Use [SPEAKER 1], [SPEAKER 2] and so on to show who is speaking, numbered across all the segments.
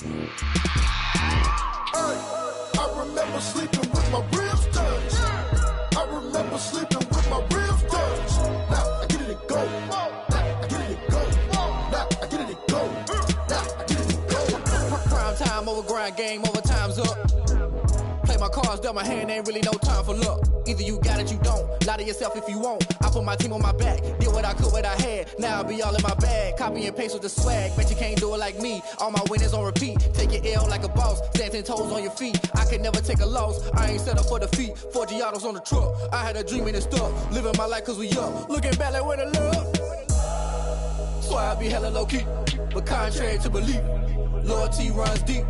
[SPEAKER 1] I remember sleeping with my ribs touched. I remember sleeping with my ribs touched. Now I get it and go. Now I get it and go. Now I get it and go. Now I get it and go.
[SPEAKER 2] Prime time over grind, game over, time's up. Play my cards, dealt my hand, ain't really no time for luck. Either you got it, you don't. Lie to yourself if you won't. I put my team on my back, did what I could, what I had. Now I be all in my bag, copy and paste with the swag. Bet you can't do it like me. All my winners on repeat. Take your L like a boss, stand 10 toes on your feet. I could never take a loss. I ain't set up for defeat. 4 Giottos on the truck. I had a dream and it stuck. Living my life cause we up. Looking back like where the love. Swear I be hella low key, but contrary to belief, loyalty runs deep.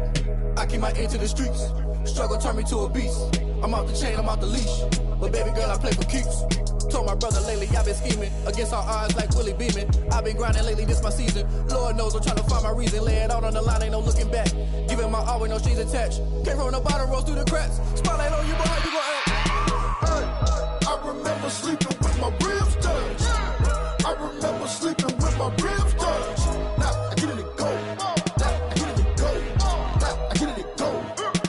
[SPEAKER 2] I keep my ear to the streets. Struggle turned me to a beast. I'm off the chain, I'm off the leash. But baby girl, I play for keeps. Told my brother lately, I've been scheming against all odds like Willie Beeman. I've been grinding lately, this my season. Lord knows I'm trying to find my reason. Lay it out on the line, ain't no looking back. Giving my all with no strings attached. Came from the bottom, rose through the cracks. Spotlight on you, boy, how you gon' act?
[SPEAKER 1] I remember sleeping with my ribs touched. I remember sleeping with my ribs touched. Now I get it and go. Now I get it and go. Now I get it and go.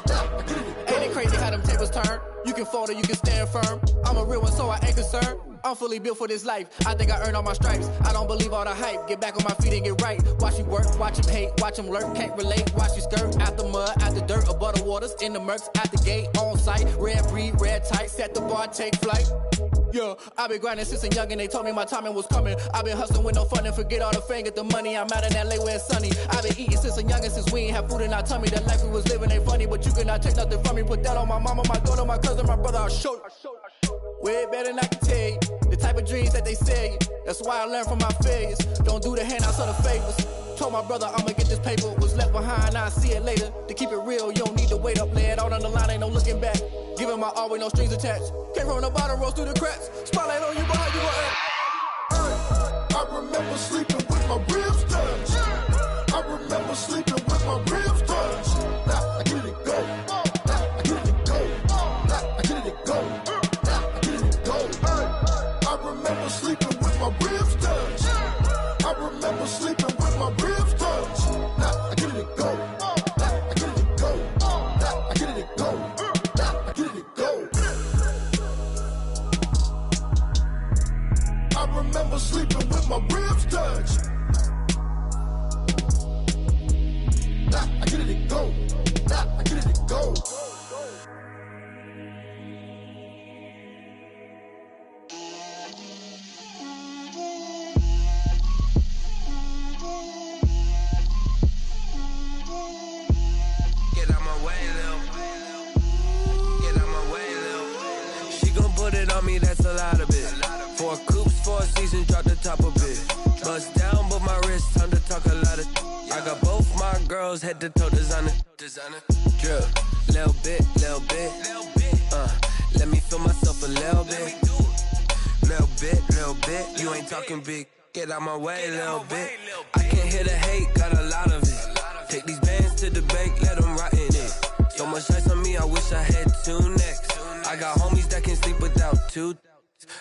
[SPEAKER 1] Now I get it and go.
[SPEAKER 2] Ain't it crazy how them tables turn? You can fold or you can stand firm. I'm a real one, so I ain't concerned. I'm fully built for this life. I think I earned all my stripes. I don't believe all the hype. Get back on my feet and get right. Watch you work, watch him hate, watch him lurk. Can't relate, watch you skirt. Out the mud, out the dirt, above the waters, in the murks, out the gate, on site. Red breed, red tight, set the bar, take flight. Yeah, I been grinding since a young and they told me my timing was coming. I been hustling with no fun and forget all the fame, get the money. I'm out in LA where it's sunny. I been eating since a young and since we ain't have food in our tummy. The life we was living ain't funny, but you cannot take nothing from me. Put that on my mama, my daughter, my cousin, my brother, I'll show you. Way better than I can tell you. The type of dreams that they sell you. That's why I learned from my failures. Don't do the handouts or the favors. Told my brother I'ma get this paper. Was left behind, I'll see it later. To keep it real, you don't need to wait up. Lay it out on the line, ain't no looking back. Giving my all with no strings attached. Came from the bottom, rose through the cracks. Spotlight on you, boy, how you gon' act?
[SPEAKER 1] I remember sleeping with my ribs touched. I remember sleeping with my ribs touched. Now I get it and go. Now I get it and go. Now I get it and go. Now I get it and go. I remember sleeping with my ribs touched. I remember sleeping with my ribs touched. Now I get it and go. Now I get it and go. Now I get it and go. Now I get it and go. I remember sleeping with my ribs touched. Now I get it and go. Now I get it and go.
[SPEAKER 3] Get out my way, Lil. Get out my way, Lil. She gon' put it on me, that's a lot of it. 4 coops, 4 seasons, drop the top of it. Bust down, but my wrist, time to talk a lot of. I got both my girls, head to toe designer. Drip, little bit, little bit. Let me feel myself a little bit. Little bit. You ain't talking big. Get out my way, little bit. I can't hear the hate, got a lot of it. Take these bands to the bank, let them rot in it. So much ice on me, I wish I had 2 necks. I got homies that can sleep without 2.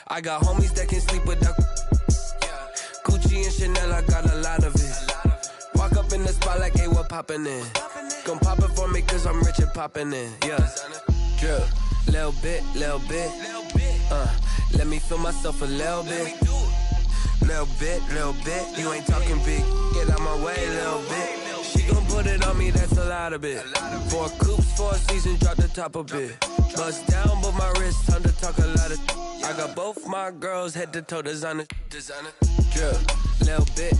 [SPEAKER 3] I got homies that can sleep without Gucci and Chanel, I got a lot of it. Walk up in the spot like, hey, what poppin' in? Gon' pop it for me cause I'm rich and poppin' in, yeah. Drip, little bit. Let me feel myself a little bit. Little bit. You ain't talking big. Get out my way, little bit. She gon' put it on me, that's a lot of it. 4 coops, 4 seasons, drop the top of it. Bust down, but my wrist, time to talk a lot of. I got both my girls, head to toe designer. Drip, little bit.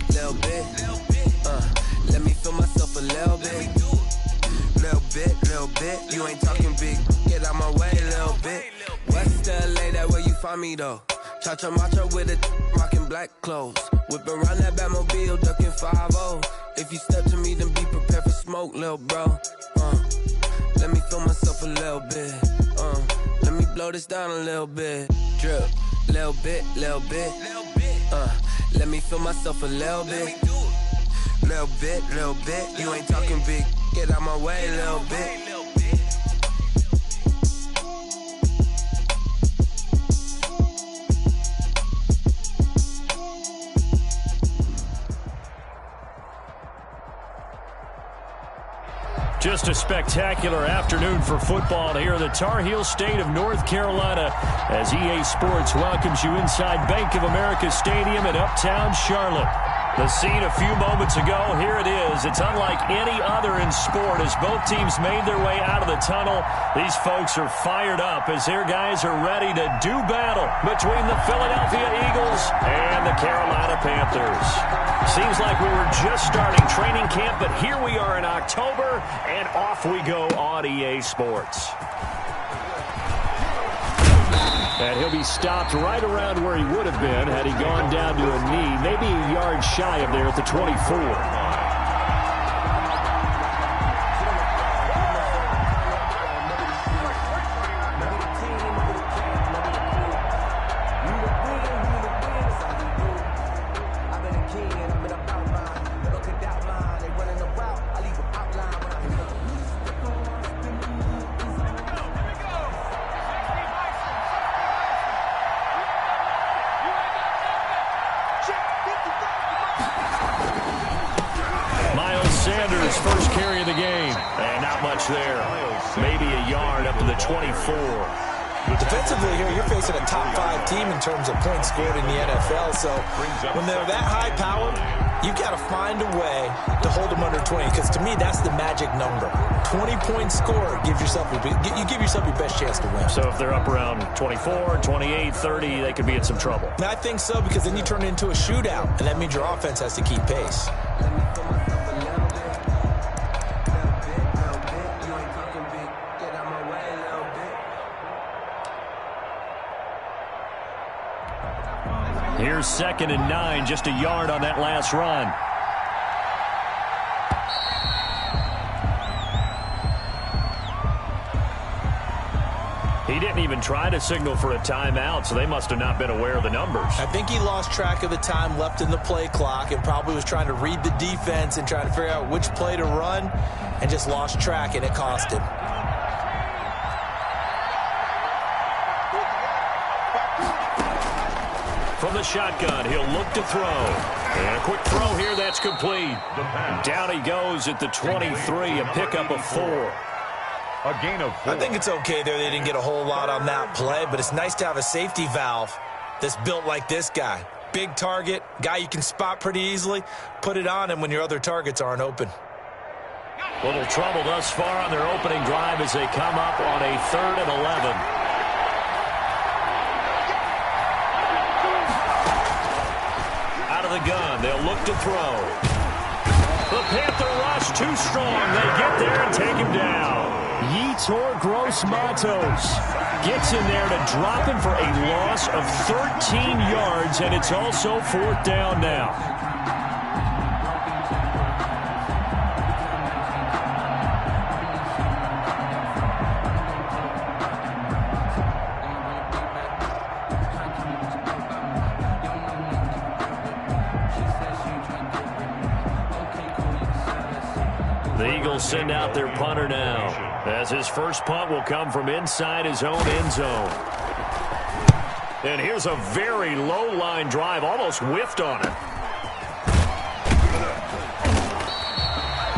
[SPEAKER 3] Let me feel myself a little bit. Little bit. You ain't talking big. Get out my way, little bit. West LA, that where you find me though. Cha-cha matcha with it, rockin' black clothes. Whippin' around that Batmobile, duckin' 5-0. If you step to me, then be prepared for smoke, lil' bro. Let me feel myself a little bit. Let me blow this down a little bit. Drip, little bit. Let me feel myself a little bit. Little bit. You ain't talking big. Get out my way, little bit.
[SPEAKER 4] Just a spectacular afternoon for football here in the Tar Heel state of North Carolina as EA Sports welcomes you inside Bank of America Stadium in Uptown Charlotte. The scene a few moments ago, here it is. It's unlike any other in sport as both teams made their way out of the tunnel. These folks are fired up as their guys are ready to do battle between the Philadelphia Eagles and the Carolina Panthers. Seems like we were just starting training camp, but here we are in October, and off we go on EA Sports. And he'll be stopped right around where he would have been had he gone down to a knee, maybe a yard shy of there at the 24. First carry of the game. And not much there. Maybe a yard up to the 24.
[SPEAKER 5] Defensively here, you're facing a top 5 team in terms of points scored in the NFL. So when they're that high powered, you've got to find a way to hold them under 20. Because to me, that's the magic number. 20 points scored, you give yourself your best chance to win.
[SPEAKER 4] So if they're up around 24, 28, 30, they could be in some trouble.
[SPEAKER 5] And I think so, because then you turn it into a shootout. And that means your offense has to keep pace.
[SPEAKER 4] Here's 2nd and 9, just a yard on that last run. He didn't even try to signal for a timeout, so they must have not been aware of the numbers.
[SPEAKER 5] I think he lost track of the time left in the play clock and probably was trying to read the defense and trying to figure out which play to run and just lost track, and it cost him.
[SPEAKER 4] From the shotgun, he'll look to throw. And a quick throw here, that's complete. Down he goes at the 23, a pickup of 4.
[SPEAKER 6] A gain of 4.
[SPEAKER 5] I think it's okay there. They didn't get a whole lot on that play, but it's nice to have a safety valve that's built like this guy. Big target, guy you can spot pretty easily. Put it on him when your other targets aren't open.
[SPEAKER 4] Little trouble thus far on their opening drive as they come up on a 3rd and 11. The gun, they'll look to throw. The Panther rush too strong. They get there and take him down. Yetur Gross-Matos gets in there to drop him for a loss of 13 yards, and it's also 4th down now. The Eagles send out their punter now, as his first punt will come from inside his own end zone. And here's a very low line drive, almost whiffed on it.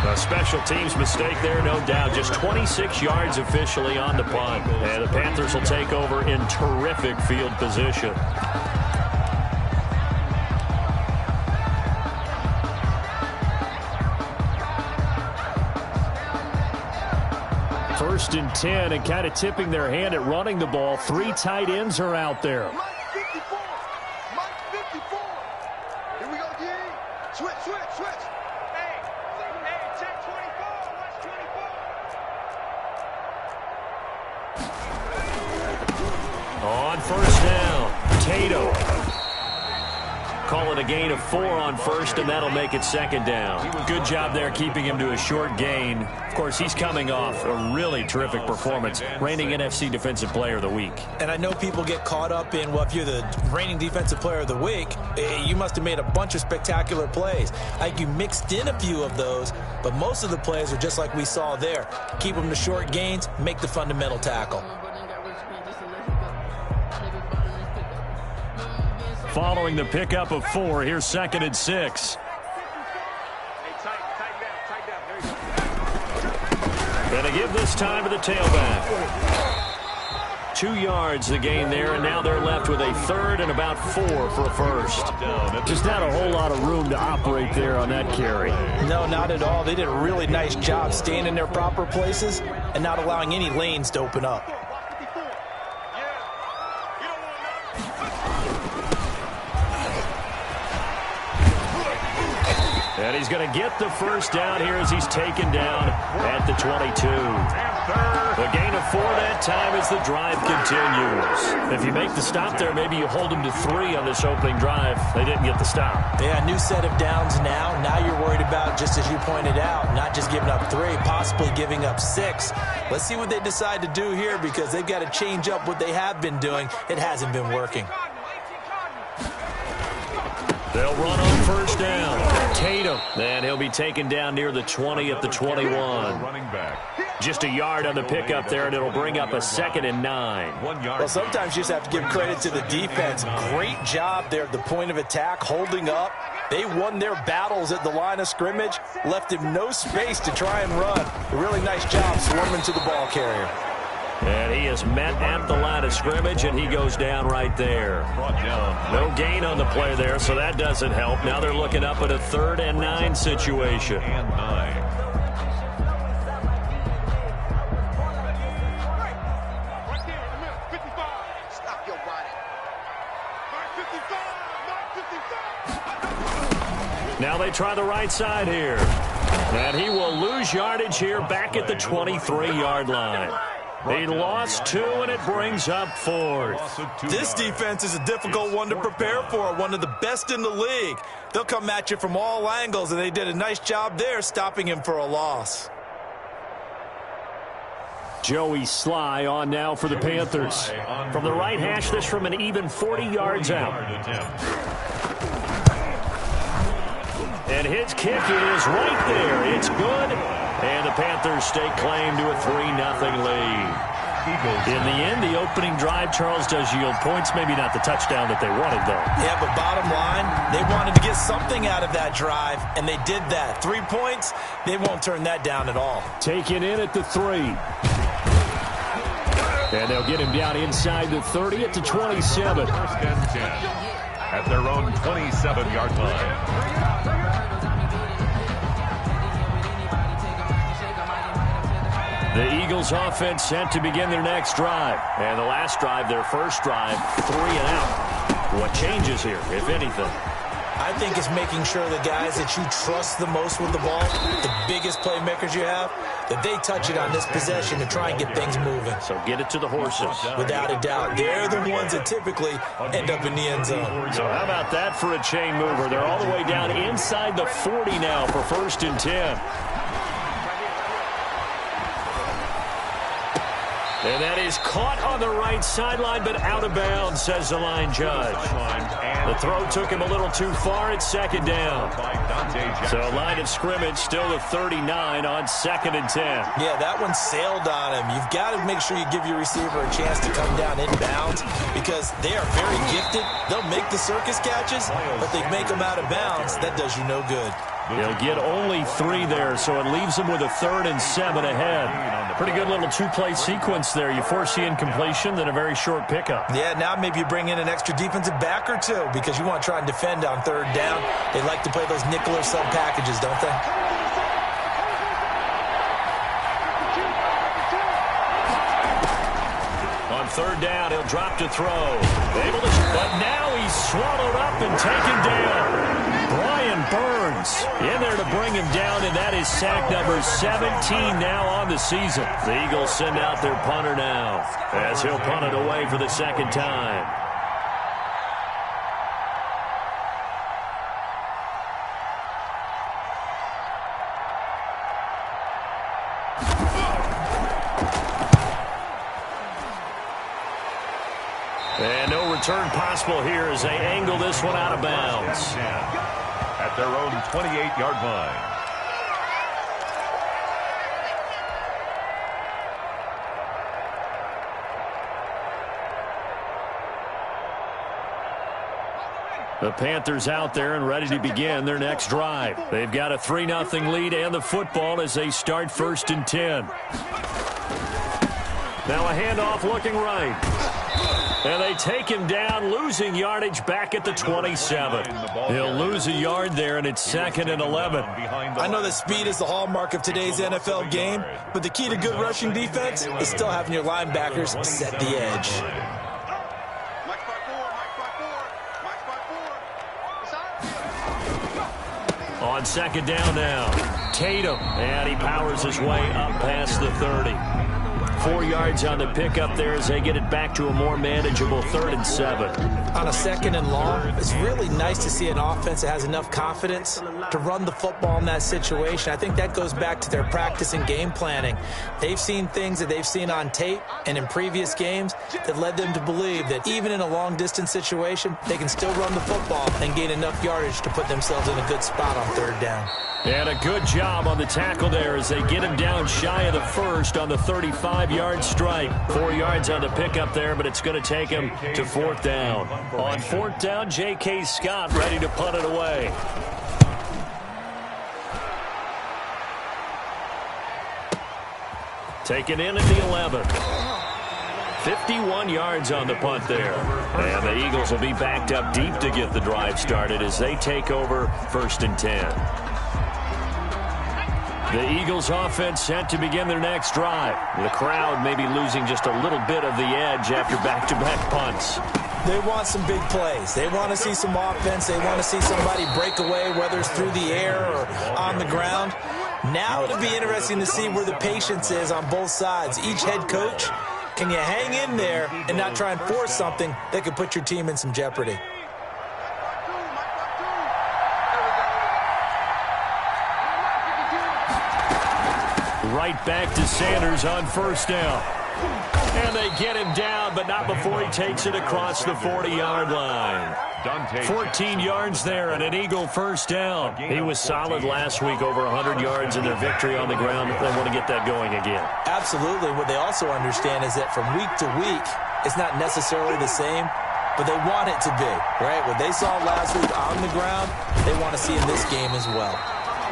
[SPEAKER 4] A special teams mistake there, no doubt. Just 26 yards officially on the punt. And the Panthers will take over in terrific field position. First and 10, and kind of tipping their hand at running the ball. 3 tight ends are out there.
[SPEAKER 1] Mike 54. Mike 54. Here we go, D. Switch. Hey, check 24. Watch 24.
[SPEAKER 4] On first down, Tato. Call it a gain of 4 on first, and that'll make it 2nd down. Good job there keeping him to a short gain. Of course, he's coming off a really terrific performance, reigning NFC Defensive Player of the Week.
[SPEAKER 5] And I know people get caught up in, well, if you're the reigning Defensive Player of the Week, you must have made a bunch of spectacular plays. I think you mixed in a few of those, but most of the plays are just like we saw there. Keep them to short gains, make the fundamental tackle.
[SPEAKER 4] Following the pickup of 4, here's 2nd and 6. And they give this time to the tailback. 2 yards the gain there, and now they're left with a third and about 4 for a first. Just not a whole lot of room to operate there on that carry.
[SPEAKER 5] No, not at all. They did a really nice job staying in their proper places and not allowing any lanes to open up.
[SPEAKER 4] And he's going to get the first down here as he's taken down at the 22. The gain of 4 that time as the drive continues. If you make the stop there, maybe you hold them to 3 on this opening drive. They didn't get the stop.
[SPEAKER 5] Yeah, new set of downs now. Now you're worried about, just as you pointed out, not just giving up 3, possibly giving up 6. Let's see what they decide to do here because they've got to change up what they have been doing. It hasn't been working.
[SPEAKER 4] They'll run on first down. Tatum. And he'll be taken down near the 20 at the 21. Just a yard on the pickup there, and it'll bring up a 2nd and 9.
[SPEAKER 6] 1 yard.
[SPEAKER 5] Well, sometimes you just have to give credit to the defense. Great job there at the point of attack, holding up. They won their battles at the line of scrimmage, left him no space to try and run. A really nice job swarming to the ball carrier.
[SPEAKER 4] And he is met at the line of scrimmage, and he goes down right there. No gain on the play there, so that doesn't help. Now they're looking up at a 3rd and 9 situation.
[SPEAKER 6] And 9.
[SPEAKER 4] Now they try the right side here. And he will lose yardage here back at the 23-yard line. He lost 2, and it brings up 4th.
[SPEAKER 5] This defense is a difficult one to prepare for, one of the best in the league. They'll come at you from all angles, and they did a nice job there stopping him for a loss.
[SPEAKER 4] Joey Sly on now for the Panthers. From the right hash, this from an even 40 yards out. And his kick is right there. It's good. And the Panthers stake claim to a 3-0 lead. In the end, the opening drive, Charles, does yield points. Maybe not the touchdown that they wanted, though.
[SPEAKER 5] Yeah, but bottom line, they wanted to get something out of that drive, and they did that. 3 points, they won't turn that down at all.
[SPEAKER 4] Taken in at the 3. And they'll get him down inside the 30 at the 27.
[SPEAKER 6] 1st and 10 at their own 27-yard line.
[SPEAKER 4] The Eagles offense set to begin their next drive. And the last drive, their first drive, 3 and out. What changes here, if anything?
[SPEAKER 5] I think it's making sure the guys that you trust the most with the ball, the biggest playmakers you have, that they touch it on this possession to try and get things moving.
[SPEAKER 4] So get it to the horses.
[SPEAKER 5] Without a doubt. They're the ones that typically end up in the end zone.
[SPEAKER 4] So how about that for a chain mover? They're all the way down inside the 40 now for 1st and 10. And that is caught on the right sideline, but out of bounds, says the line judge. The throw took him a little too far at 2nd down. So line of scrimmage still a 39 on 2nd and 10.
[SPEAKER 5] Yeah, that one sailed on him. You've got to make sure you give your receiver a chance to come down inbounds because they are very gifted. They'll make the circus catches, but they make them out of bounds. That does you no good.
[SPEAKER 4] They'll get only 3 there, so it leaves them with a 3rd and 7 ahead. Pretty good little 2-play sequence there. You force the incompletion, then a very short pickup.
[SPEAKER 5] Yeah, now maybe you bring in an extra defensive back or 2 because you want to try and defend on 3rd down. They like to play those nickel or sub packages, don't they?
[SPEAKER 4] On 3rd down, he'll drop to throw. But now he's swallowed up and taken down. Brian Burns in there to bring him down, and that is sack number 17 now on the season. The Eagles send out their punter now as he'll punt it away for the 2nd time. And no return possible here as they angle this one out of bounds.
[SPEAKER 6] At their own 28-yard line.
[SPEAKER 4] The Panthers out there and ready to begin their next drive. They've got a 3-0 lead and the football as they start 1st and 10. Now a handoff looking right. And they take him down, losing yardage back at the 27. He'll lose a yard there, and it's 2nd and 11.
[SPEAKER 5] I know that speed is the hallmark of today's NFL game, but the key to good rushing defense is still having your linebackers set the edge.
[SPEAKER 4] On 2nd down now, Tatum, and he powers his way up past the 30. 4 yards on the pickup there as they get it back to a more manageable 3rd and 7.
[SPEAKER 5] On a 2nd and long, it's really nice to see an offense that has enough confidence to run the football in that situation. I think that goes back to their practice and game planning. They've seen things that they've seen on tape and in previous games that led them to believe that even in a long-distance situation, they can still run the football and gain enough yardage to put themselves in a good spot on 3rd down.
[SPEAKER 4] And a good job on the tackle there as they get him down shy of the 1st on the 35-yard strike. 4 yards on the pickup there, but it's going to take him to 4th down. On 4th down, J.K. Scott ready to punt it away. Taken in at the 11. 51 yards on the punt there. And the Eagles will be backed up deep to get the drive started as they take over 1st and 10. The Eagles offense set to begin their next drive. The crowd may be losing just a little bit of the edge after back-to-back punts.
[SPEAKER 5] They want some big plays. They want to see some offense. They want to see somebody break away, whether it's through the air or on the ground. Now it'll be interesting to see where the patience is on both sides. Each head coach, can you hang in there and not try and force something that could put your team in some jeopardy?
[SPEAKER 4] Right back to Sanders on 1st down. And they get him down, but not before he takes it across the 40-yard line. 14 yards there and an Eagle 1st down. He was solid last week, over 100 yards in their victory on the ground. They want to get that going again.
[SPEAKER 5] Absolutely. What they also understand is that from week to week, it's not necessarily the same, but they want it to be, right? What they saw last week on the ground, they want to see in this game as well.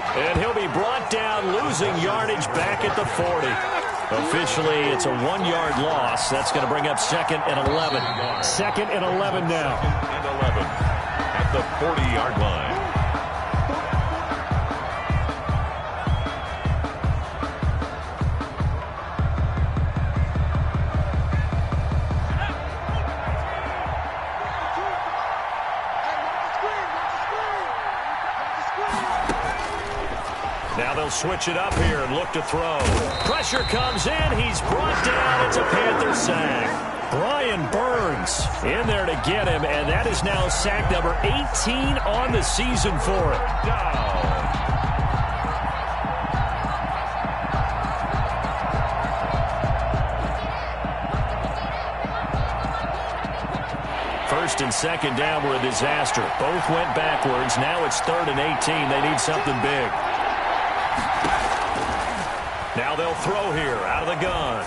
[SPEAKER 4] And he'll be brought down, losing yardage back at the 40. Officially, it's a 1-yard loss. That's going to bring up 2nd and 11. 2nd and 11 now.
[SPEAKER 6] 2nd and 11 at the 40-yard line.
[SPEAKER 4] Now they'll switch it up here and look to throw. Pressure comes in. He's brought down. It's a Panther sack. Brian Burns in there to get him, and that is now sack number 18 on the season for him.
[SPEAKER 6] Down.
[SPEAKER 4] 1st and 2nd down were a disaster. Both went backwards. Now it's 3rd and 18. They need something big. Now they'll throw here out of the gun.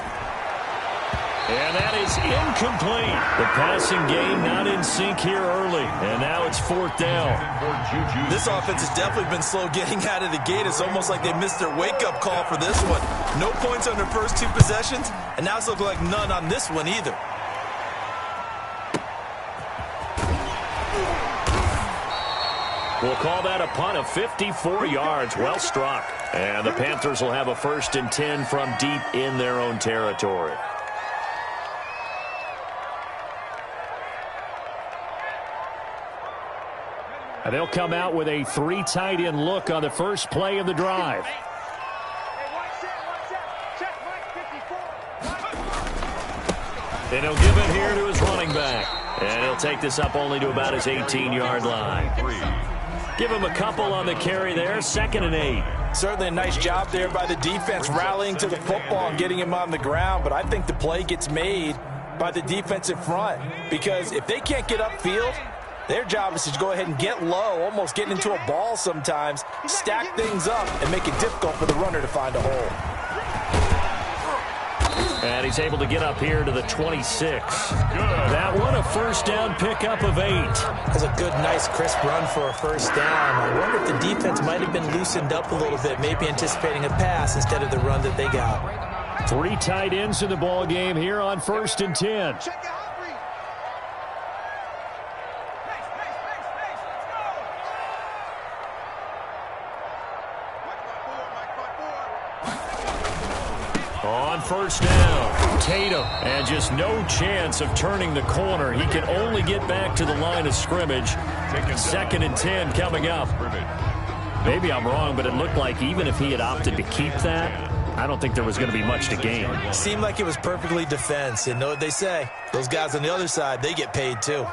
[SPEAKER 4] And that is incomplete. The passing game not in sync here early. And now it's 4th down.
[SPEAKER 5] This offense has definitely been slow getting out of the gate. It's almost like they missed their wake-up call for this one. No points on their first 2 possessions, and now it's looking like none on this one either.
[SPEAKER 4] We'll call that a punt of 54 yards. Well struck. And the Panthers will have a 1st and 10 from deep in their own territory. And they'll come out with a 3 tight end look on the first play of the drive. And he'll give it here to his running back. And he'll take this up only to about his 18-yard line. Give him a couple on the carry there. 2nd and 8.
[SPEAKER 5] Certainly a nice job there by the defense rallying to the football and getting him on the ground. But I think the play gets made by the defensive front. Because if they can't get upfield, their job is to go ahead and get low, almost get into a ball sometimes, stack things up, and make it difficult for the runner to find a hole.
[SPEAKER 4] And he's able to get up here to the 26. That one, a first down pickup of 8.
[SPEAKER 5] That's a good, nice, crisp run for a first down. I wonder if the defense might have been loosened up a little bit, maybe anticipating a pass instead of the run that they got.
[SPEAKER 4] 3 tight ends in the ball game here on 1st and 10. On first down, Tatum, and just no chance of turning the corner. He can only get back to the line of scrimmage. 2nd and 10 coming up. Maybe I'm wrong, but it looked like even if he had opted to keep that, I don't think there was going to be much to gain.
[SPEAKER 5] Seemed like it was perfectly defense. And know what they say? Those guys on the other side, they get paid too.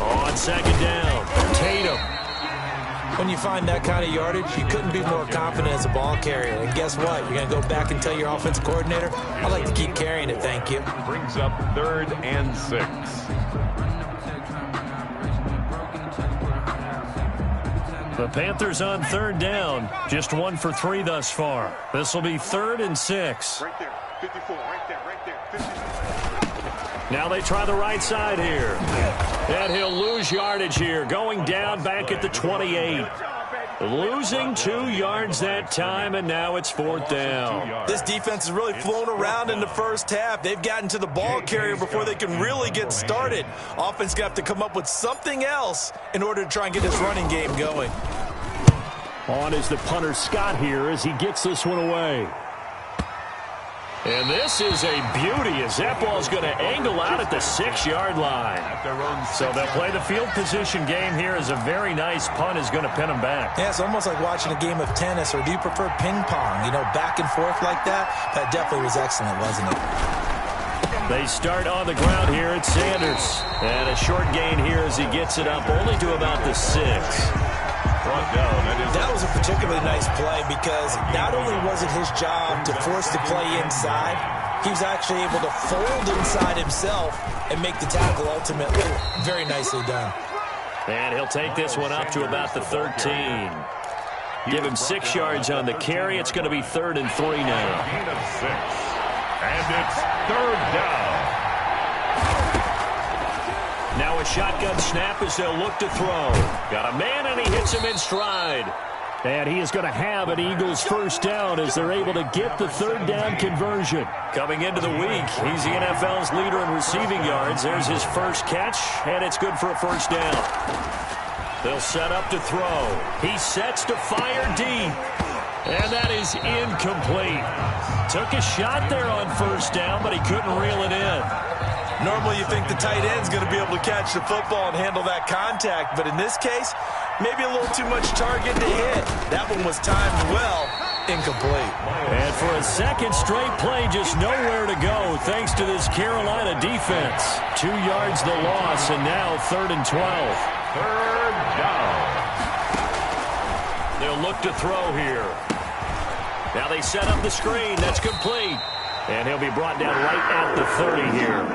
[SPEAKER 4] On 2nd down, Tatum.
[SPEAKER 5] When you find that kind of yardage, you couldn't be more confident as a ball carrier. And guess what? You're going to go back and tell your offensive coordinator, I'd like to keep carrying it, thank you.
[SPEAKER 6] Brings up 3rd and 6.
[SPEAKER 4] The Panthers on 3rd down. Just 1 for 3 thus far. This will be 3rd and 6.
[SPEAKER 7] Right there, 54, right there, 54.
[SPEAKER 4] Now they try the right side here. And he'll lose yardage here. Going down back at the 28. Losing 2 yards that time, and now it's 4th down.
[SPEAKER 5] This defense has really flown around in the first half. They've gotten to the ball carrier before they can really get started. Offense got to come up with something else in order to try and get this running game going.
[SPEAKER 4] On is the punter Scott here as he gets this one away. And this is a beauty as that ball's going to angle out at the 6-yard line. So they'll play the field position game here as a very nice punt is going to pin them back.
[SPEAKER 5] Yeah, it's almost like watching a game of tennis, or do you prefer ping pong? You know, back and forth like that? That definitely was excellent, wasn't it?
[SPEAKER 4] They start on the ground here at Sanders. And a short gain here as he gets it up only to about the 6.
[SPEAKER 6] That
[SPEAKER 5] was a particularly nice play because not only was it his job to force the play inside, he was actually able to fold inside himself and make the tackle ultimately. Very nicely done.
[SPEAKER 4] And he'll take this one up to about the 13. Give him 6 yards on the carry. It's going to be 3rd and 3 now.
[SPEAKER 6] Gain of 6. And it's 3rd down.
[SPEAKER 4] Now a shotgun snap as they'll look to throw. Got a man, and he hits him in stride. And he is going to have an Eagles first down as they're able to get the 3rd down conversion. Coming into the week, he's the NFL's leader in receiving yards. There's his first catch, and it's good for a first down. They'll set up to throw. He sets to fire deep. And that is incomplete. Took a shot there on first down, but he couldn't reel it in.
[SPEAKER 5] Normally you think the tight end's going to be able to catch the football and handle that contact, but in this case, maybe a little too much target to hit. That one was timed well, incomplete.
[SPEAKER 4] And for a second straight play, just nowhere to go thanks to this Carolina defense. 2 yards the loss, and now 3rd and 12.
[SPEAKER 6] 3rd down.
[SPEAKER 4] They'll look to throw here. Now they set up the screen. That's complete. And he'll be brought down right at the 30 here.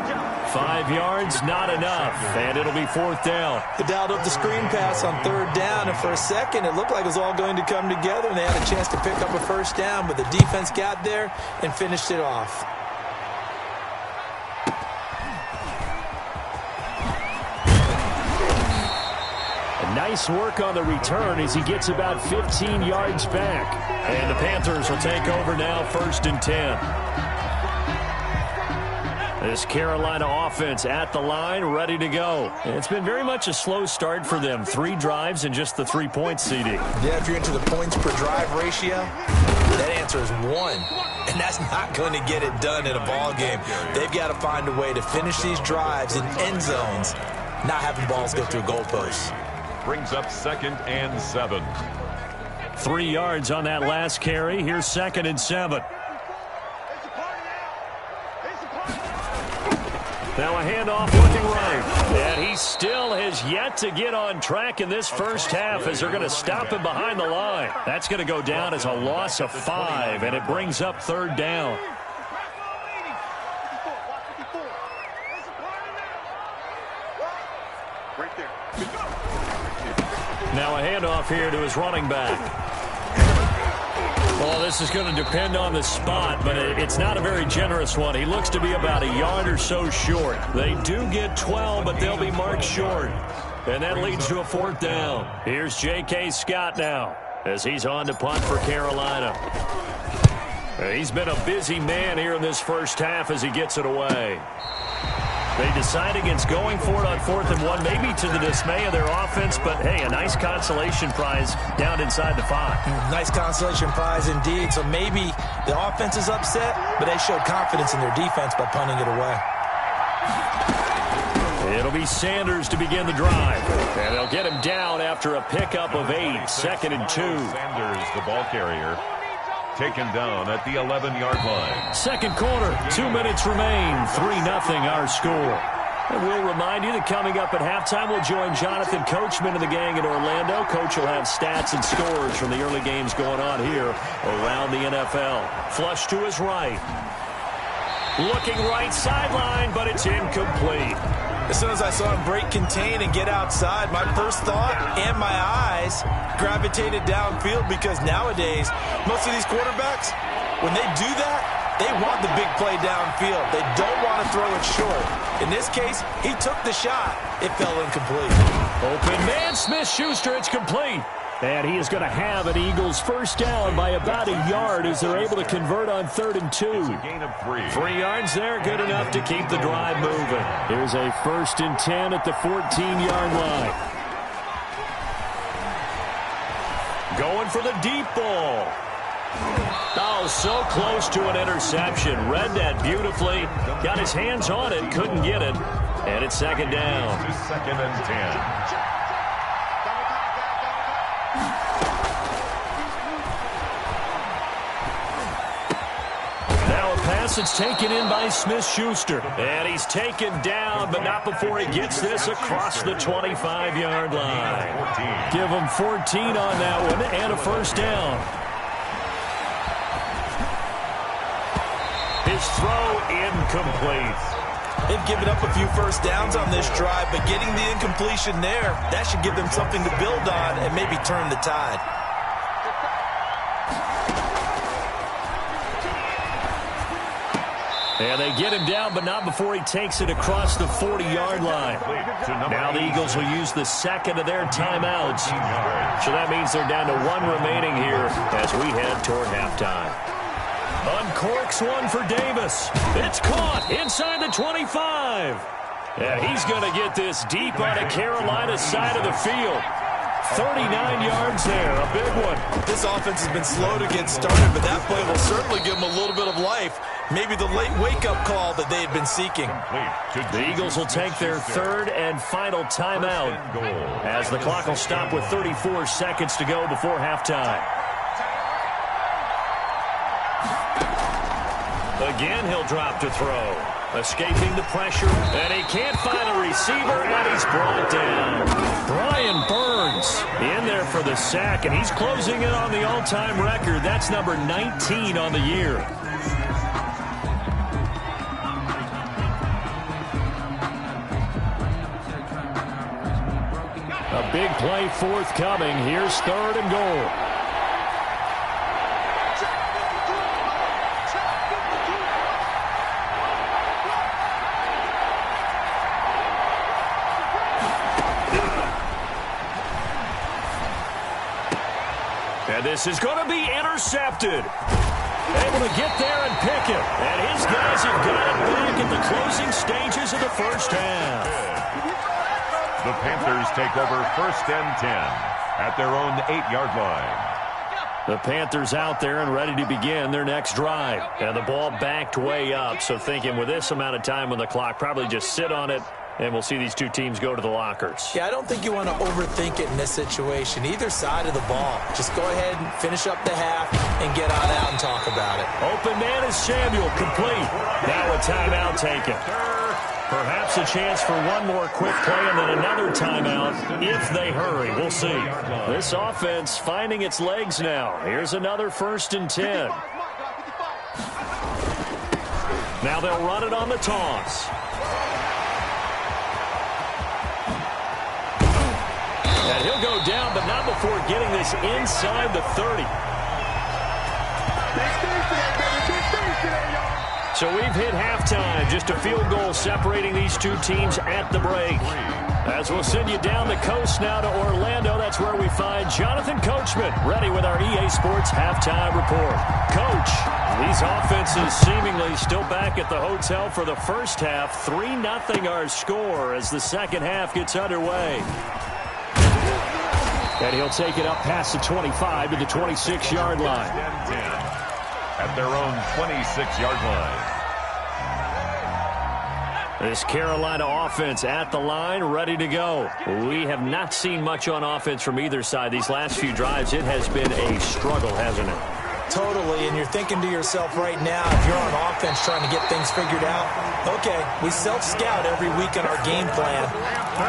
[SPEAKER 4] 5 yards, not enough. And it'll be 4th down.
[SPEAKER 5] They dialed up the screen pass on 3rd down, and for a second it looked like it was all going to come together, and they had a chance to pick up a first down, but the defense got there and finished it off.
[SPEAKER 4] Nice work on the return as he gets about 15 yards back. And the Panthers will take over now, 1st and 10. This Carolina offense at the line, ready to go. And it's been very much a slow start for them. 3 drives and just the 3-point CD.
[SPEAKER 5] Yeah, if you're into the points per drive ratio, that answer is 1. And that's not going to get it done in a ball game. They've got to find a way to finish these drives in end zones, not having balls go through goalposts.
[SPEAKER 6] Brings up 2nd and 7.
[SPEAKER 4] 3 yards on that last carry. Here's 2nd and 7. Now a handoff looking right. And he still has yet to get on track in this first half as they're going to stop him behind the line. That's going to go down as a loss of 5, and it brings up 3rd down. Now a handoff here to his running back. Well, this is going to depend on the spot, but it's not a very generous one. He looks to be about a yard or so short. They do get 12, but they'll be marked short. And that leads to a 4th down. Here's J.K. Scott now as he's on to punt for Carolina. He's been a busy man here in this first half as he gets it away. They decide against going for it on 4th and 1, maybe to the dismay of their offense, but, hey, a nice consolation prize down inside the 5.
[SPEAKER 5] Nice consolation prize indeed. So maybe the offense is upset, but they showed confidence in their defense by punting it away.
[SPEAKER 4] It'll be Sanders to begin the drive. And they'll get him down after a pickup of 8, 2nd and 2.
[SPEAKER 6] Sanders, the ball carrier, taken down at the 11-yard line.
[SPEAKER 4] Second quarter, 2 minutes remain, 3-0 our score. And we'll remind you that coming up at halftime, we'll join Jonathan Coachman and the gang in Orlando. Coach will have stats and scores from the early games going on here around the NFL. Flush to his right. Looking right sideline, but it's incomplete.
[SPEAKER 5] As soon as I saw him break contain and get outside, my first thought and my eyes gravitated downfield, because nowadays, most of these quarterbacks, when they do that, they want the big play downfield. They don't want to throw it short. In this case, he took the shot. It fell incomplete.
[SPEAKER 4] Open man, Smith-Schuster, it's complete. And he is going to have an Eagles first down by about a yard as they're able to convert on 3rd and 2.
[SPEAKER 6] It's a gain of 3.
[SPEAKER 4] 3 yards there, good enough to keep the drive moving. Here's a 1st and 10 at the 14-yard line. Going for the deep ball. Oh, so close to an interception. Read that beautifully. Got his hands on it, couldn't get it. And it's 2nd down.
[SPEAKER 6] To 2nd and 10.
[SPEAKER 4] It's taken in by Smith-Schuster. And he's taken down, but not before he gets this across the 25-yard line. Give him 14 on that one and a first down. His throw incomplete.
[SPEAKER 5] They've given up a few first downs on this drive, but getting the incompletion there, that should give them something to build on and maybe turn the tide.
[SPEAKER 4] And they get him down, but not before he takes it across the 40-yard line. Now the Eagles will use the 2nd of their timeouts. So that means they're down to 1 remaining here as we head toward halftime. Uncorks one for Davis. It's caught inside the 25. And he's going to get this deep on the Carolina side of the field. 39 yards there, a big one.
[SPEAKER 5] This offense has been slow to get started, but that play will certainly give them a little bit of life. Maybe the late wake-up call that they had been seeking.
[SPEAKER 4] The Eagles will take their 3rd and final timeout as the clock will stop with 34 seconds to go before halftime. Again, he'll drop to throw. Escaping the pressure, and he can't find a receiver, and he's brought down. Brian Burns in there for the sack, and he's closing in on the all-time record. That's number 19 on the year. A big play forthcoming. Here's 3rd and goal. And this is going to be intercepted. Able to get there and pick it. And his guys have got it back in the closing stages of the first half.
[SPEAKER 6] The Panthers take over 1st and 10 at their own 8-yard line.
[SPEAKER 4] The Panthers out there and ready to begin their next drive. And the ball backed way up. So thinking with this amount of time on the clock, probably just sit on it. And we'll see these two teams go to the lockers.
[SPEAKER 5] Yeah, I don't think you want to overthink it in this situation. Either side of the ball. Just go ahead and finish up the half and get on out and talk about it.
[SPEAKER 4] Open man is Samuel, complete. Now a timeout taken. Perhaps a chance for one more quick play and then another timeout if they hurry. We'll see. This offense finding its legs now. Here's another 1st and 10. Now they'll run it on the toss. And he'll go down, but not before getting this inside the 30. So we've hit halftime. Just a field goal separating these two teams at the break. As we'll send you down the coast now to Orlando, that's where we find Jonathan Coachman, ready with our EA Sports halftime report. Coach, these offenses seemingly still back at the hotel for the first half. 3-0 our score as the second half gets underway. And he'll take it up past the 25 to the 26-yard line.
[SPEAKER 6] 10-10 at their own 26-yard line.
[SPEAKER 4] This Carolina offense at the line, ready to go. We have not seen much on offense from either side. These last few drives, it has been a struggle, hasn't it?
[SPEAKER 5] Totally, and you're thinking to yourself right now, if you're on offense trying to get things figured out, okay, we self-scout every week in our game plan.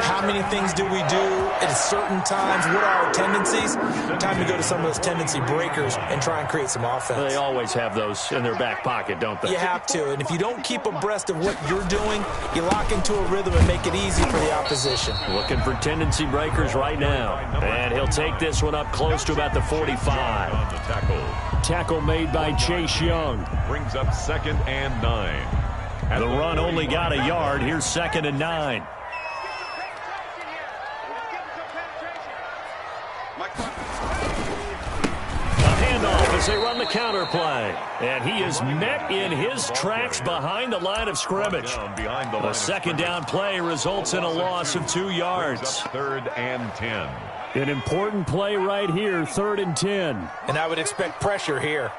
[SPEAKER 5] How many things do we do at certain times? What are our tendencies? Time to go to some of those tendency breakers and try and create some offense.
[SPEAKER 4] They always have those in their back pocket, don't they?
[SPEAKER 5] You have to, and if you don't keep abreast of what you're doing, you lock into a rhythm and make it easy for the opposition.
[SPEAKER 4] Looking for tendency breakers right now. And he'll take this one up close to about the 45.
[SPEAKER 6] On the tackle.
[SPEAKER 4] Tackle made by Chase Young.
[SPEAKER 6] Brings up 2nd and 9.
[SPEAKER 4] The run only got a yard. Here's 2nd and 9. A handoff as they run the counter play. And he is met in his tracks behind the line of scrimmage. A second down play results in a loss of 2 yards.
[SPEAKER 6] 3rd and 10.
[SPEAKER 4] An important play right here, 3rd and 10.
[SPEAKER 5] And I would expect pressure here.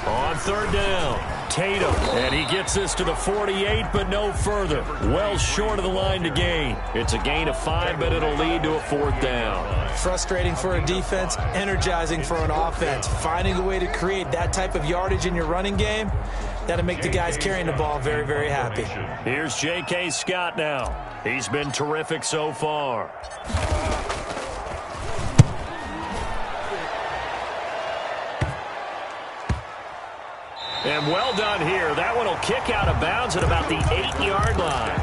[SPEAKER 4] On 3rd down, Tatum. And he gets this to the 48, but no further. Well short of the line to gain. It's a gain of 5, but it'll lead to a 4th down.
[SPEAKER 5] Frustrating for a defense, energizing for an offense. Finding a way to create that type of yardage in your running game, that'll make the guys carrying the ball very, very happy.
[SPEAKER 4] Here's J.K. Scott now. He's been terrific so far. And well done here. That one will kick out of bounds at about the 8-yard line.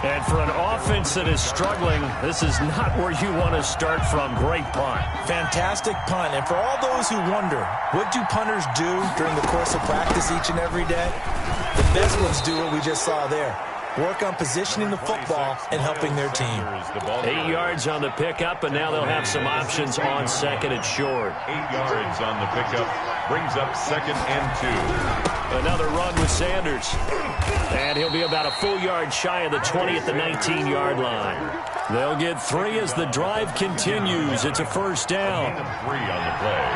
[SPEAKER 4] And for an offense that is struggling, this is not where you want to start from. Great punt.
[SPEAKER 5] Fantastic punt. And for all those who wonder, what do punters do during the course of practice each and every day? The best ones do what we just saw there. Work on positioning the football and helping their team.
[SPEAKER 4] 8 yards on the pickup, and now they'll have some options on 2nd and short.
[SPEAKER 6] 8 yards on the pickup. Brings up 2nd and 2.
[SPEAKER 4] Another run with Sanders. And he'll be about a full yard shy of the 20 at the 19-yard line. They'll get 3 as the drive continues. It's a 1st down.
[SPEAKER 6] 3 on the play.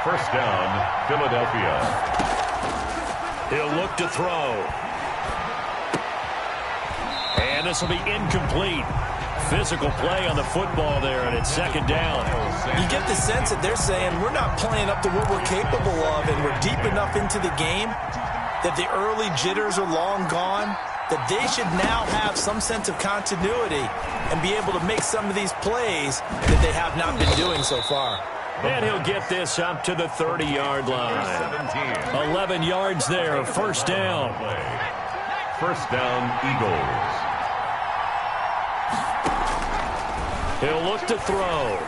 [SPEAKER 6] 1st down, Philadelphia.
[SPEAKER 4] He'll look to throw. And this will be incomplete. Physical play on the football there, and it's 2nd down.
[SPEAKER 5] You get the sense that they're saying we're not playing up to what we're capable of, and we're deep enough into the game that the early jitters are long gone, that they should now have some sense of continuity and be able to make some of these plays that they have not been doing so far.
[SPEAKER 4] And he'll get this up to the 30-yard line. 11 yards there, 1st down.
[SPEAKER 6] 1st down, Eagles.
[SPEAKER 4] He'll look to throw.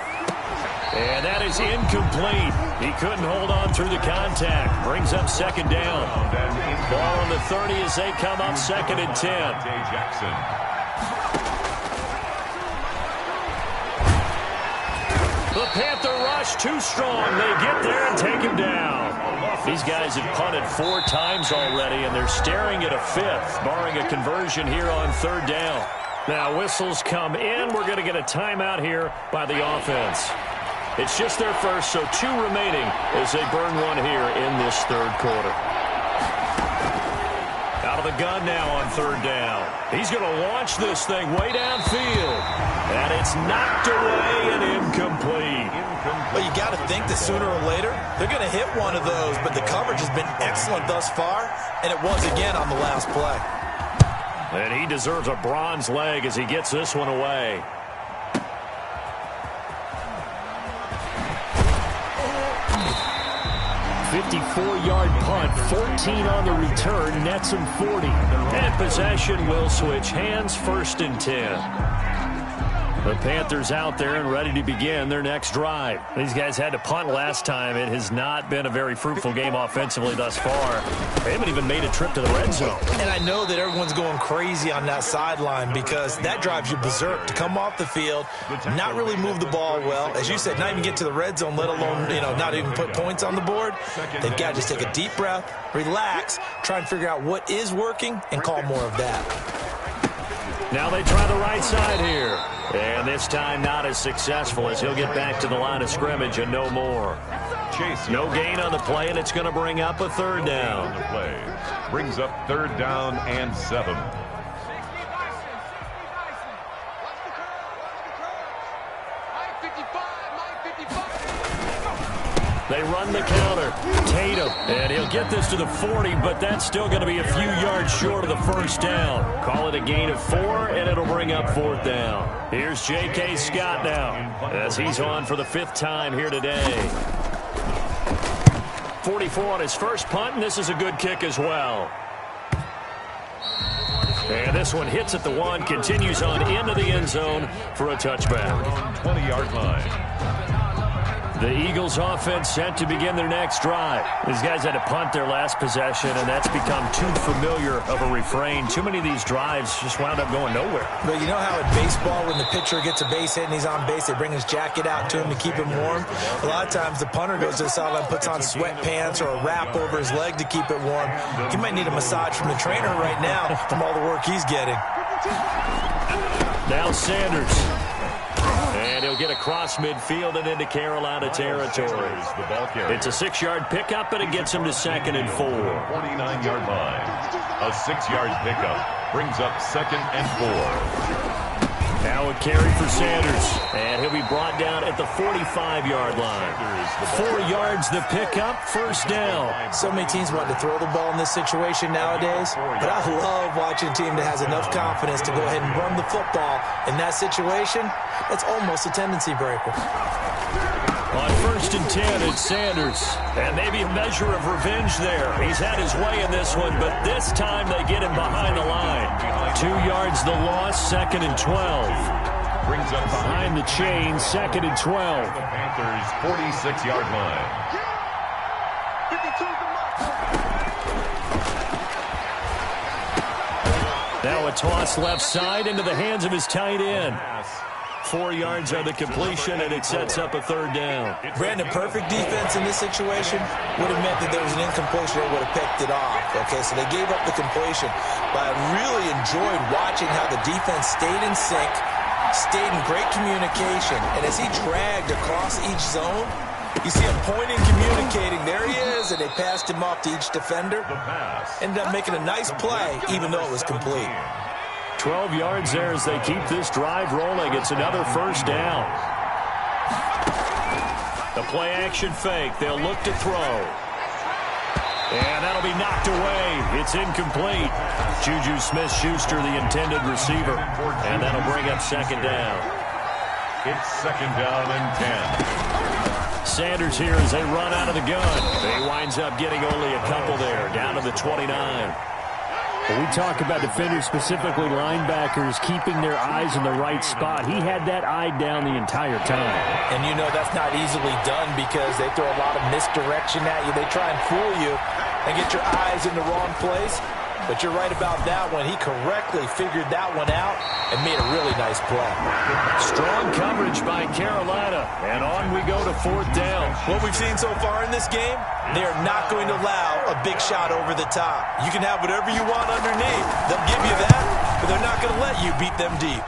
[SPEAKER 4] And that is incomplete. He couldn't hold on through the contact. Brings up 2nd down. Ball on the 30 as they come up 2nd and 10.
[SPEAKER 6] Jackson.
[SPEAKER 4] The Panther rush too strong. They get there and take him down. These guys have punted 4 times already, and they're staring at a 5th, barring a conversion here on 3rd down. Now whistles come in. We're going to get a timeout here by the offense. It's just their first, so 2 remaining as they burn one here in this 3rd quarter. Out of the gun now on 3rd down. He's going to launch this thing way downfield. And it's knocked away and incomplete.
[SPEAKER 5] Well, you got to think that sooner or later they're going to hit one of those, but the coverage has been excellent thus far, and it was again on the last play.
[SPEAKER 4] And he deserves a bronze leg as he gets this one away. "54-yard punt, 14 on the return, nets him 40. And possession will switch hands, 1st and 10. The Panthers out there and ready to begin their next drive. These guys had to punt last time. It has not been a very fruitful game offensively thus far. They haven't even made a trip to the red zone.
[SPEAKER 5] And I know that everyone's going crazy on that sideline because that drives you berserk to come off the field, not really move the ball well. As you said, not even get to the red zone, let alone, not even put points on the board. They've got to just take a deep breath, relax, try and figure out what is working, and call more of that.
[SPEAKER 4] Now they try the right side here. And this time not as successful as he'll get back to the line of scrimmage and no more. No gain on the play, and it's going to bring up a third down.
[SPEAKER 6] The play brings up 3rd down and 7.
[SPEAKER 4] They run the counter. Tatum, and he'll get this to the 40, but that's still going to be a few yards short of the first down. Call it a gain of 4, and it'll bring up 4th down. Here's J.K. Scott now, as he's on for the 5th time here today. 44 on his first punt, and this is a good kick as well. And this one hits at the 1, continues on into the end zone for a touchback.
[SPEAKER 6] 20-yard line.
[SPEAKER 4] The Eagles offense set to begin their next drive. These guys had to punt their last possession, and that's become too familiar of a refrain. Too many of these drives just wound up going nowhere.
[SPEAKER 5] But you know how in baseball, when the pitcher gets a base hit and he's on base, they bring his jacket out to him to keep him warm? A lot of times the punter goes to the sideline, puts on sweatpants or a wrap over his leg to keep it warm. He might need a massage from the trainer right now from all the work he's getting.
[SPEAKER 4] Now Sanders. And he'll get across midfield and into Carolina territory. It's a 6-yard pickup, and it gets him to 2nd and 4.
[SPEAKER 6] 49-yard line. A 6-yard pickup brings up 2nd and 4.
[SPEAKER 4] Now a carry for Sanders, and he'll be brought down at the 45-yard line. 4 yards the pickup, 1st down.
[SPEAKER 5] So many teams want to throw the ball in this situation nowadays, but I love watching a team that has enough confidence to go ahead and run the football. In that situation, it's almost a tendency breaker.
[SPEAKER 4] On 1st and 10, it's Sanders. And maybe a measure of revenge there. He's had his way in this one, but this time they get him behind the line. 2 yards the loss, 2nd and 12.
[SPEAKER 6] Brings up
[SPEAKER 4] behind the chain, 2nd and 12.
[SPEAKER 6] The Panthers' 46-yard line.
[SPEAKER 4] Now a toss left side into the hands of his tight end. 4 yards on the completion, and it sets up a 3rd down.
[SPEAKER 5] Brandon, perfect defense in this situation would have meant that there was an incompletion. They would have picked it off. Okay, so they gave up the completion. But I really enjoyed watching how the defense stayed in sync, stayed in great communication. And as he dragged across each zone, you see him pointing, communicating. There he is, and they passed him off to each defender. Ended up making a nice play, even though it was complete.
[SPEAKER 4] 12 yards there as they keep this drive rolling. It's another 1st down. The play-action fake. They'll look to throw. And that'll be knocked away. It's incomplete. Juju Smith-Schuster, the intended receiver. And that'll bring up 2nd down.
[SPEAKER 6] It's 2nd down and 10.
[SPEAKER 4] Sanders here as they run out of the gun. He winds up getting only a couple there, down to the 29.
[SPEAKER 8] When we talk about defenders, specifically linebackers, keeping their eyes in the right spot, he had that eye down the entire time.
[SPEAKER 5] And you know that's not easily done because they throw a lot of misdirection at you. They try and fool you and get your eyes in the wrong place. But you're right about that one. He correctly figured that one out and made a really nice play.
[SPEAKER 4] Strong coverage by Carolina. And on we go to 4th down.
[SPEAKER 5] What we've seen so far in this game, they are not going to allow a big shot over the top. You can have whatever you want underneath. They'll give you that, but they're not going to let you beat them deep.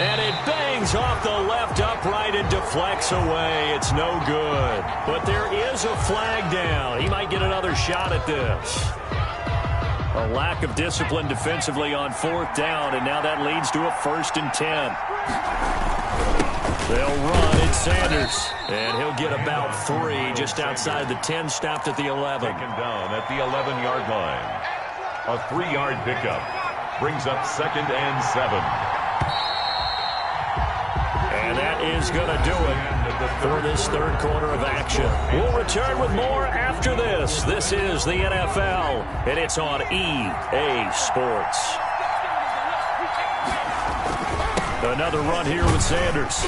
[SPEAKER 4] And it bangs off the left upright and deflects away. It's no good. But there is a flag down. He might get another shot at this. A lack of discipline defensively on 4th down, and now that leads to a 1st and 10. They'll run. It's Sanders, and he'll get about 3 just outside the 10, stopped at the 11.
[SPEAKER 6] Taken down at the 11-yard line. A 3-yard pickup brings up 2nd and 7.
[SPEAKER 4] And that is going to do it for this 3rd quarter of action. We'll return with more after this. This is the NFL, and it's on EA Sports. Another run here with Sanders.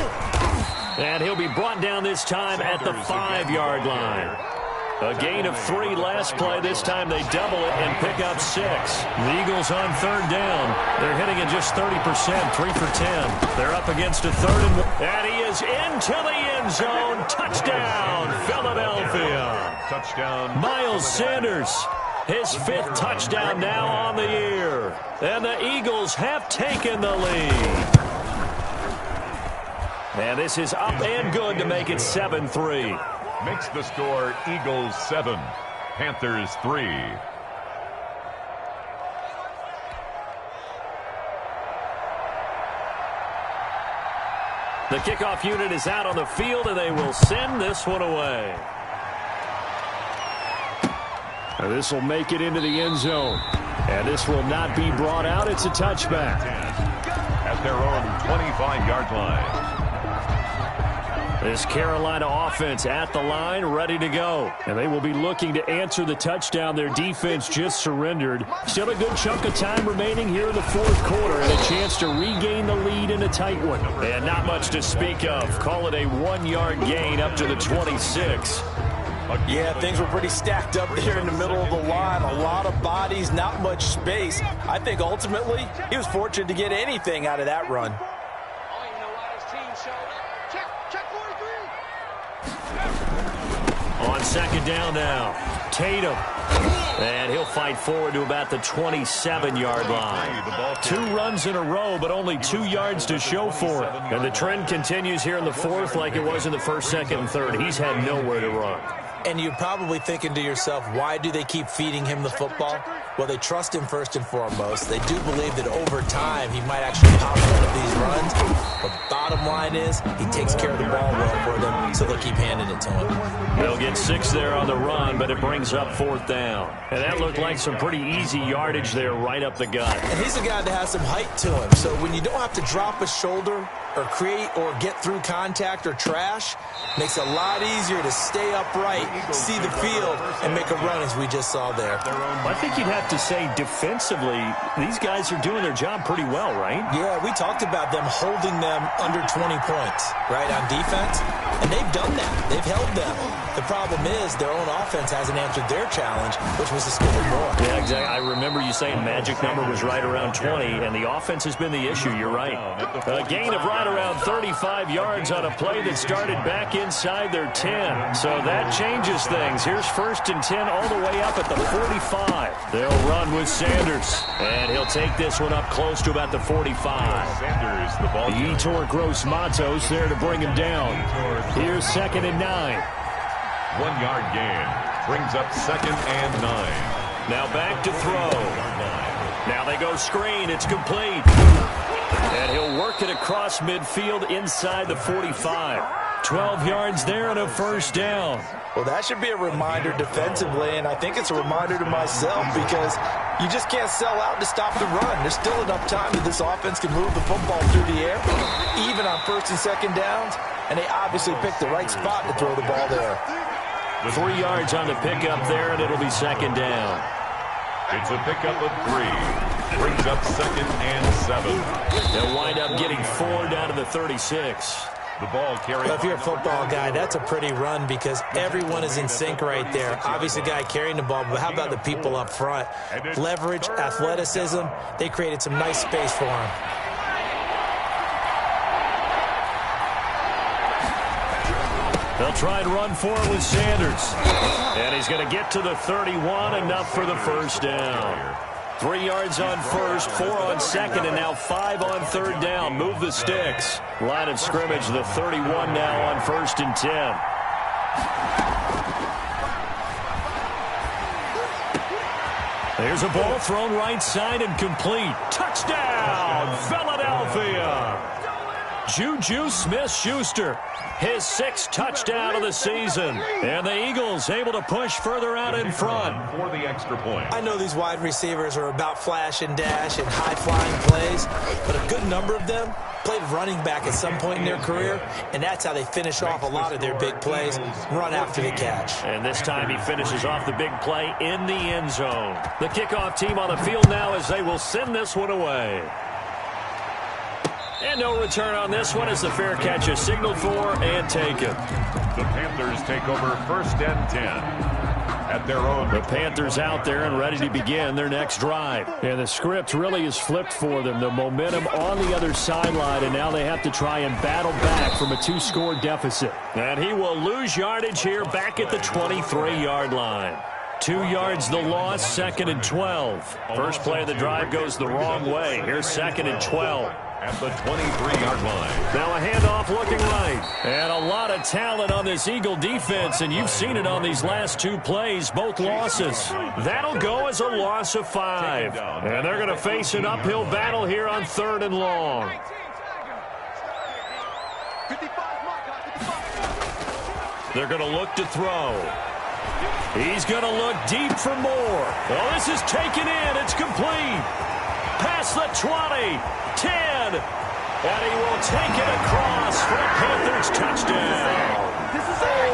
[SPEAKER 4] And he'll be brought down this time at the 5-yard line. A gain of 3 last play. This time they double it and pick up 6. The Eagles on 3rd down. They're hitting at just 30%, 3 for 10. They're up against a 3rd and 1. And he is into the end zone. Touchdown, Philadelphia.
[SPEAKER 6] Touchdown.
[SPEAKER 4] Miles Sanders, his 5th touchdown now on the year. And the Eagles have taken the lead. And this is up and good to make it 7-3.
[SPEAKER 6] Makes the score Eagles 7, Panthers 3.
[SPEAKER 4] The kickoff unit is out on the field, and they will send this one away. And this will make it into the end zone. And this will not be brought out. It's a touchback.
[SPEAKER 6] At their own 25-yard line.
[SPEAKER 4] This Carolina offense at the line, ready to go. And they will be looking to answer the touchdown their defense just surrendered. Still a good chunk of time remaining here in the 4th quarter and a chance to regain the lead in a tight one. And not much to speak of. Call it a 1-yard gain up to the 26.
[SPEAKER 5] Yeah, things were pretty stacked up there in the middle of the line. A lot of bodies, not much space. I think ultimately he was fortunate to get anything out of that run.
[SPEAKER 4] On 2nd down now, Tatum. And he'll fight forward to about the 27-yard line. 2 runs in a row, but only 2 yards to show for it. And the trend continues here in the 4th like it was in the 1st, 2nd, and 3rd. He's had nowhere to run.
[SPEAKER 5] And you're probably thinking to yourself, why do they keep feeding him the football? Well, they trust him first and foremost. They do believe that over time he might actually pop one of these runs. But bottom line is he takes care of the ball well for them, so they'll keep handing it to him.
[SPEAKER 4] They'll get 6 there on the run, but it brings up 4th down. And that looked like some pretty easy yardage there right up the gut.
[SPEAKER 5] And he's a guy that has some height to him. So when you don't have to drop a shoulder or create or get through contact or trash, makes it a lot easier to stay upright, see the field, and make a run as we just saw there.
[SPEAKER 4] I think you'd have to say defensively, these guys are doing their job pretty well, right?
[SPEAKER 5] Yeah, we talked about them holding them under 20 points, right, on defense. And they've done that. They've held them. The problem is their own offense hasn't answered their challenge, which was to score more.
[SPEAKER 4] Yeah, exactly. I remember you saying magic number was right around 20, and the offense has been the issue. You're right. A gain of right around 35 yards on a play that started back inside their 10. So that changes things. Here's 1st and 10 all the way up at the 45. They'll run with Sanders, and he'll take this one up close to about the 45.
[SPEAKER 6] Sanders, the ball.
[SPEAKER 4] Yetur Gross-Matos there to bring him down. Here's 2nd and 9.
[SPEAKER 6] 1-yard gain. Brings up 2nd and 9.
[SPEAKER 4] Now back to throw. Now they go screen. It's complete. And he'll work it across midfield inside the 45. 12 yards there and a 1st down.
[SPEAKER 5] Well, that should be a reminder defensively, and I think it's a reminder to myself because you just can't sell out to stop the run. There's still enough time that this offense can move the football through the air, even on 1st and 2nd downs, and they obviously picked the right spot to throw the ball there.
[SPEAKER 4] 3 yards on the pickup there, and it'll be 2nd down.
[SPEAKER 6] It's a pickup of 3. Brings up 2nd and 7.
[SPEAKER 4] They'll wind up getting 4 down to the 36.
[SPEAKER 6] The ball carried.
[SPEAKER 5] Well, if you're a football guy, that's a pretty run because everyone is in sync right there. Obviously, the guy carrying the ball, but how about the people up front? Leverage, athleticism, they created some nice space for him.
[SPEAKER 4] They'll try and run for it with Sanders. And he's going to get to the 31, enough for the 1st down. 3 yards on 1st, 4 on 2nd, and now 5 on 3rd down. Move the sticks. Line of scrimmage, the 31 now on 1st and 10. There's a ball thrown right side and complete. Touchdown, Philadelphia! Juju Smith-Schuster, his 6th touchdown of the season. And the Eagles able to push further out in front.
[SPEAKER 6] For the extra point.
[SPEAKER 5] I know these wide receivers are about flash and dash and high-flying plays, but a good number of them played running back at some point in their career, and that's how they finish off a lot of their big plays, run after the catch.
[SPEAKER 4] And this time he finishes off the big play in the end zone. The kickoff team on the field now as they will send this one away. And no return on this one as the fair catch is signaled for and taken.
[SPEAKER 6] The Panthers take over 1st and 10 at their own.
[SPEAKER 4] The Panthers out there and ready to begin their next drive. And the script really is flipped for them. The momentum on the other sideline, and now they have to try and battle back from a 2-score deficit. And he will lose yardage here back at the 23-yard line. 2 yards the loss, 2nd and 12. First play of the drive goes the wrong way. Here's 2nd and 12.
[SPEAKER 6] At the 23-yard line.
[SPEAKER 4] Now a handoff looking right. And a lot of talent on this Eagle defense, and you've seen it on these last 2 plays, both losses. That'll go as a loss of 5. And they're going to face an uphill battle here on 3rd and long. They're going to look to throw. He's going to look deep for more. Oh, this is taken in. It's complete. Past the 20. 10, and he will take it across for a Panthers touchdown.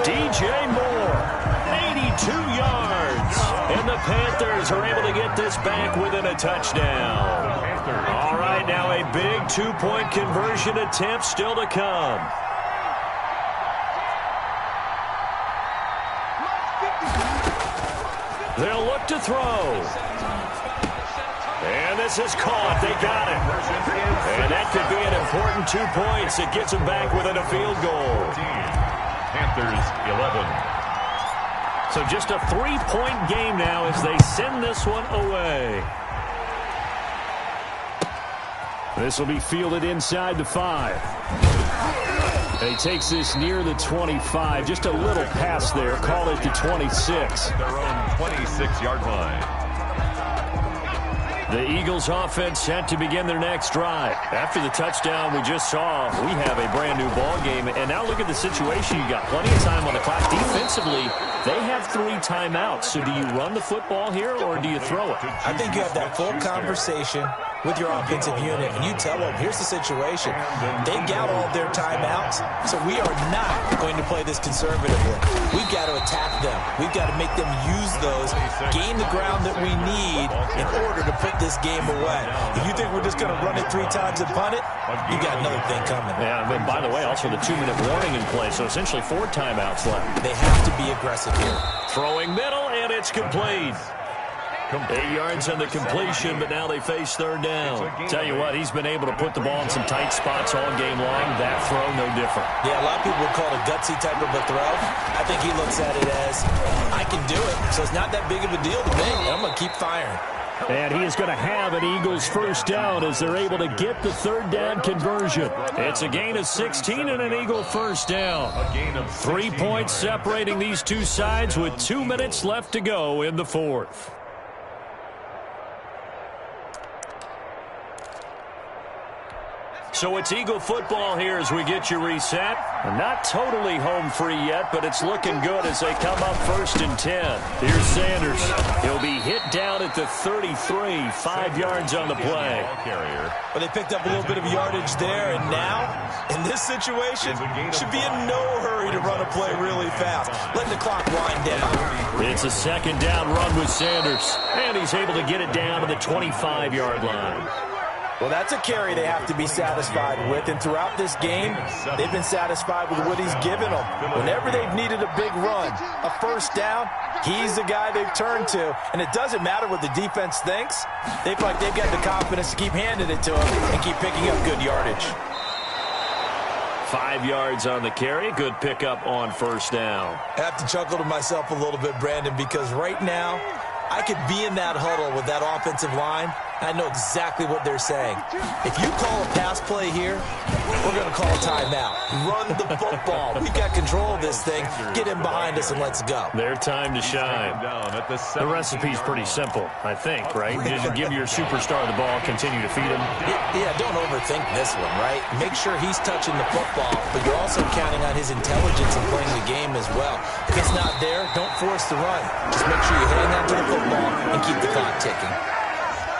[SPEAKER 4] DJ Moore, 82 yards, and the Panthers are able to get this back within a touchdown. All right, now a big 2-point conversion attempt still to come. They'll look to throw. And this is caught. They got it. And that could be an important 2 points. It gets them back within a field goal.
[SPEAKER 6] Panthers 11.
[SPEAKER 4] So just a 3-point game now as they send this one away. This will be fielded inside the 5. And he takes this near the 25. Just a little pass there. Call it the 26.
[SPEAKER 6] Their own 26-yard line.
[SPEAKER 4] The Eagles offense set to begin their next drive. After the touchdown we just saw, we have a brand new ball game. And now look at the situation. You got plenty of time on the clock. Defensively, they have 3 timeouts. So do you run the football here or do you throw it?
[SPEAKER 5] I think you have that full conversation with your offensive unit, and you tell them, here's the situation. They've got all of their timeouts, so we are not going to play this conservatively. We've got to attack them. We've got to make them use those, gain the ground that we need in order to put this game away. If you think we're just going to run it 3 times and punt it, you got another thing coming.
[SPEAKER 4] Yeah, and by the way, also the 2-minute warning in play, so essentially 4 timeouts left.
[SPEAKER 5] They have to be aggressive here.
[SPEAKER 4] Throwing middle, and it's complete. 8 yards on the completion, but now they face 3rd down. Tell you what, he's been able to put the ball in some tight spots all game long. That throw, no different.
[SPEAKER 5] Yeah, a lot of people would call it a gutsy type of a throw. I think he looks at it as, I can do it, so it's not that big of a deal to me. I'm going to keep firing.
[SPEAKER 4] And he is going to have an Eagles 1st down as they're able to get the 3rd down conversion. It's a gain of 16 and an Eagle 1st down. 3 points separating these two sides with 2 minutes left to go in the 4th. So it's Eagle football here as we get you reset. Not totally home free yet, but it's looking good as they come up 1st and 10. Here's Sanders. He'll be hit down at the 33, 5 yards on the play.
[SPEAKER 5] But they picked up a little bit of yardage there, and now, in this situation, should be in no hurry to run a play really fast. Letting the clock wind down.
[SPEAKER 4] It's a 2nd down run with Sanders, and he's able to get it down to the 25-yard line.
[SPEAKER 5] Well, that's a carry they have to be satisfied with, and throughout this game, they've been satisfied with what he's given them. Whenever they've needed a big run, a 1st down, he's the guy they've turned to, and it doesn't matter what the defense thinks. They feel like they've got the confidence to keep handing it to him and keep picking up good yardage.
[SPEAKER 4] 5 yards on the carry. Good pickup on 1st down.
[SPEAKER 5] I have to chuckle to myself a little bit, Brandon, because right now, I could be in that huddle with that offensive line. I know exactly what they're saying. If you call a pass play here, we're going to call a timeout. Run the football. We've got control of this thing. Get him behind us and let's go.
[SPEAKER 4] Their time to shine. The recipe's pretty simple, I think, right? Just give your superstar the ball, continue to feed him.
[SPEAKER 5] Yeah, don't overthink this one, right? Make sure he's touching the football, but you're also counting on his intelligence in playing the game as well. If it's not there, don't force the run. Just make sure you hang on to the football and keep the clock ticking.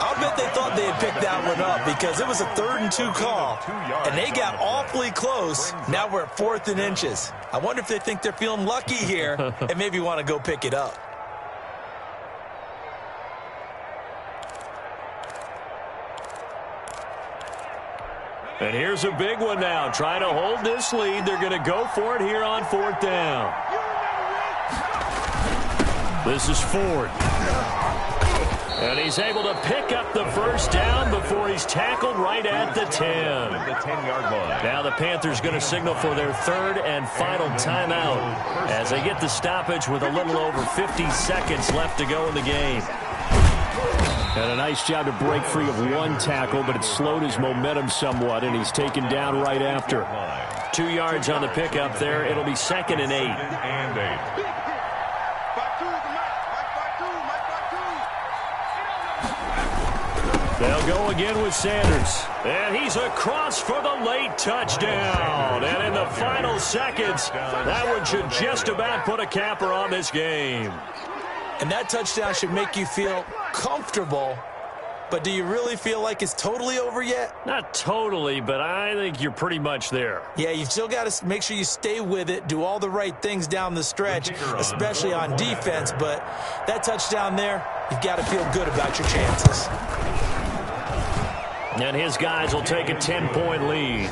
[SPEAKER 5] I'll bet they thought they had picked that one up because it was a 3rd and 2 call, and they got awfully close. Now we're at 4th and inches. I wonder if they think they're feeling lucky here and maybe want to go pick it up.
[SPEAKER 4] And here's a big one now. Trying to hold this lead. They're going to go for it here on 4th down. This is Ford. And he's able to pick up the first down before he's tackled right at the 10.
[SPEAKER 6] The 10-yard line.
[SPEAKER 4] Now the Panthers going to signal for their 3rd and final timeout as they get the stoppage with a little over 50 seconds left to go in the game. And a nice job to break free of one tackle, but it slowed his momentum somewhat, and he's taken down right after. 2 yards on the pickup there. It'll be 2nd and 8.
[SPEAKER 6] And 8.
[SPEAKER 4] They'll go again with Sanders. And he's across for the late touchdown. And in the final seconds, that one should just about put a capper on this game.
[SPEAKER 5] And that touchdown should make you feel comfortable. But do you really feel like it's totally over yet?
[SPEAKER 4] Not totally, but I think you're pretty much there.
[SPEAKER 5] Yeah, you've still got to make sure you stay with it, do all the right things down the stretch, especially on defense. But that touchdown there, you've got to feel good about your chances.
[SPEAKER 4] And his guys will take a 10-point lead.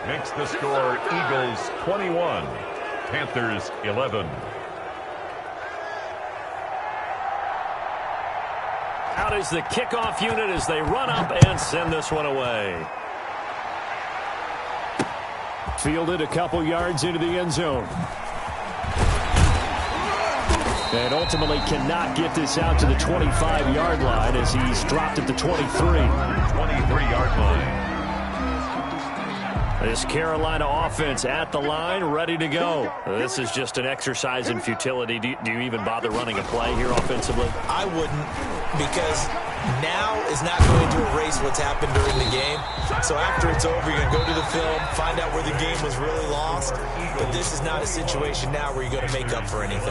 [SPEAKER 6] Makes the score Eagles 21, Panthers 11.
[SPEAKER 4] Out is the kickoff unit as they run up and send this one away. Fielded a couple yards into the end zone. And ultimately cannot get this out to the 25-yard line as he's dropped at the 23.
[SPEAKER 6] 23-yard line.
[SPEAKER 4] This Carolina offense at the line, ready to go. This is just an exercise in futility. Do you even bother running a play here offensively?
[SPEAKER 5] I wouldn't, because now is not going to erase what's happened during the game. So after it's over, you're going to go to the film, find out where the game was really lost. But this is not a situation now where you're going to make up for anything.